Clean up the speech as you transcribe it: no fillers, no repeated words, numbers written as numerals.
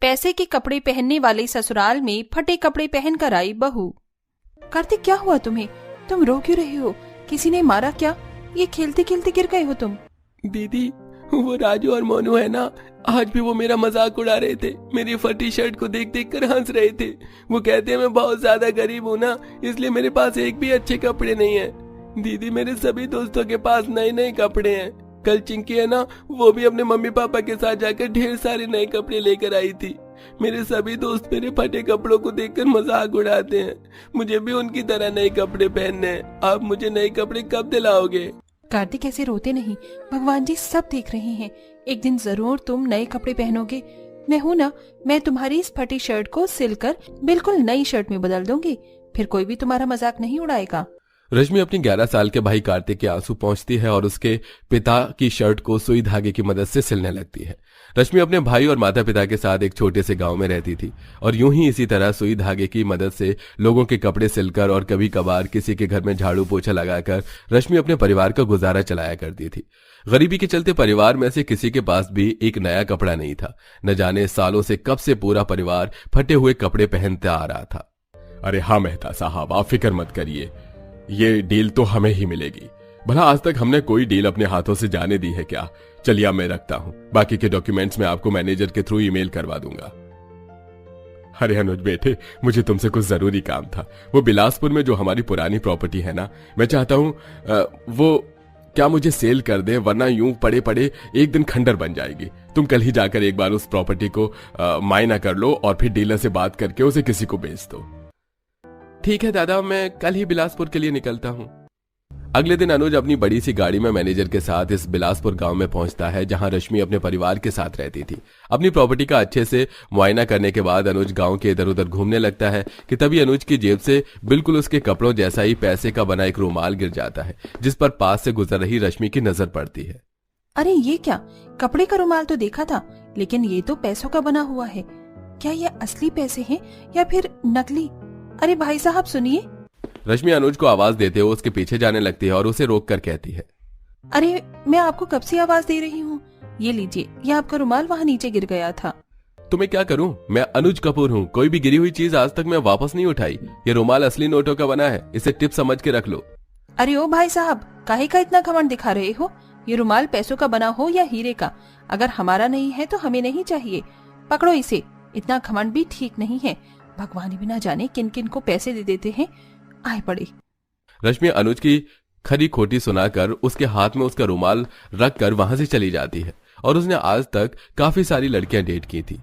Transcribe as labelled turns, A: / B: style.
A: पैसे के कपड़े पहनने वाले ससुराल में फटे कपड़े पहन कर आई बहू। कार्तिक, क्या हुआ तुम्हें? तुम रो क्यों रहे हो? किसी ने मारा क्या? ये खेलते खेलते गिर गए हो तुम?
B: दीदी, वो राजू और मोनू है ना, आज भी वो मेरा मजाक उड़ा रहे थे। मेरी फटी शर्ट को देख देख कर हंस रहे थे। वो कहते हैं मैं बहुत ज्यादा गरीब हूँ ना, इसलिए मेरे पास एक भी अच्छे कपड़े नहीं है। दीदी, मेरे सभी दोस्तों के पास नए नए कपड़े हैं। कल चिंकी है ना, वो भी अपने मम्मी पापा के साथ जाकर ढेर सारे नए कपड़े लेकर आई थी। मेरे सभी दोस्त मेरे फटे कपड़ों को देखकर मजाक उड़ाते हैं। मुझे भी उनकी तरह नए कपड़े पहनने हैं। आप मुझे नए कपड़े कब दिलाओगे?
A: कार्तिक, ऐसे रोते नहीं, भगवान जी सब देख रहे हैं। एक दिन जरूर तुम नए कपड़े पहनोगे। मैं हूं ना, मैं तुम्हारी इस फटी शर्ट को सिलकर बिल्कुल नई शर्ट में बदल दूंगी। फिर कोई भी तुम्हारा मजाक नहीं उड़ाएगा।
B: रश्मि अपनी 11 साल के भाई कार्तिक के आंसू पहुंचती है और उसके पिता की शर्ट को सुई धागे की मदद से सिलने लगती है। रश्मि अपने भाई और माता पिता के साथ एक छोटे से गांव में रहती थी और यूं ही इसी तरह सुई धागे की मदद से लोगों के कपड़े सिलकर और कभी कभार किसी के घर में झाड़ू पोछा लगाकर रश्मि अपने परिवार का गुजारा चलाया करती थी। गरीबी के चलते परिवार में से किसी के पास भी एक नया कपड़ा नहीं था। न जाने सालों से कब से पूरा परिवार फटे हुए कपड़े पहनते आ रहा था। अरे हाँ मेहता साहब, आप फिक्र मत करिए, ये डील तो हमें ही मिलेगी। भला आज तक हमने कोई डील अपने हाथों से जाने दी है क्या? चलिए मैं रखता हूं, बाकी के डॉक्यूमेंट्स मैं आपको मैनेजर के थ्रू ईमेल करवा दूंगा। अरे अनुज बेटे, मुझे तुमसे कुछ जरूरी काम था। वो बिलासपुर में जो हमारी पुरानी प्रॉपर्टी है ना, मैं चाहता हूं वो क्या मुझे सेल कर दे, वरना यूं पड़े पड़े एक दिन खंडर बन जाएगी। तुम कल ही जाकर एक बार उस प्रॉपर्टी को मायना कर लो और फिर डीलर से बात करके उसे किसी को बेच दो। ठीक है दादा, मैं कल ही बिलासपुर के लिए निकलता हूँ। अगले दिन अनुज अपनी बड़ी सी गाड़ी में मैनेजर के साथ इस बिलासपुर गांव में पहुंचता है जहां रश्मि अपने परिवार के साथ रहती थी। अपनी प्रॉपर्टी का अच्छे से मुआयना करने के बाद अनुज गांव के इधर उधर घूमने लगता है कि तभी अनुज की जेब से बिल्कुल उसके कपड़ों जैसा ही पैसे का बना एक रुमाल गिर जाता है, जिस पर पास से गुजर रही रश्मि की नजर पड़ती है।
A: अरे ये क्या? कपड़े का रुमाल तो देखा था, लेकिन ये तो पैसों का बना हुआ है। क्या ये असली पैसे हैं या फिर नकली? अरे भाई साहब सुनिए।
B: रश्मि अनुज को आवाज देते हुए उसके पीछे जाने लगती है और उसे रोक कर कहती है,
A: अरे मैं आपको कब से आवाज दे रही हूँ, ये लीजिए, ये आपका रुमाल वहाँ नीचे गिर गया था।
B: तुम्हें क्या करूं? मैं अनुज कपूर हूँ। कोई भी गिरी हुई चीज आज तक मैं वापस नहीं उठाई। ये रुमाल असली नोटों का बना है, इसे टिप समझ के रख लो।
A: अरे ओ भाई साहब, काहे का इतना घमंड दिखा रहे हो? ये रुमाल पैसों का बना हो या हीरे का, अगर हमारा नहीं है तो हमें नहीं चाहिए। पकड़ो इसे। इतना घमंड भी ठीक नहीं है। भगवान भी ना जाने किन किन को पैसे दे देते हैं। आए पड़े।
B: रश्मि अनुज की खरी खोटी सुनाकर उसके हाथ में उसका रुमाल रखकर वहां से चली जाती है और उसने आज तक काफी सारी लड़कियां डेट की थी।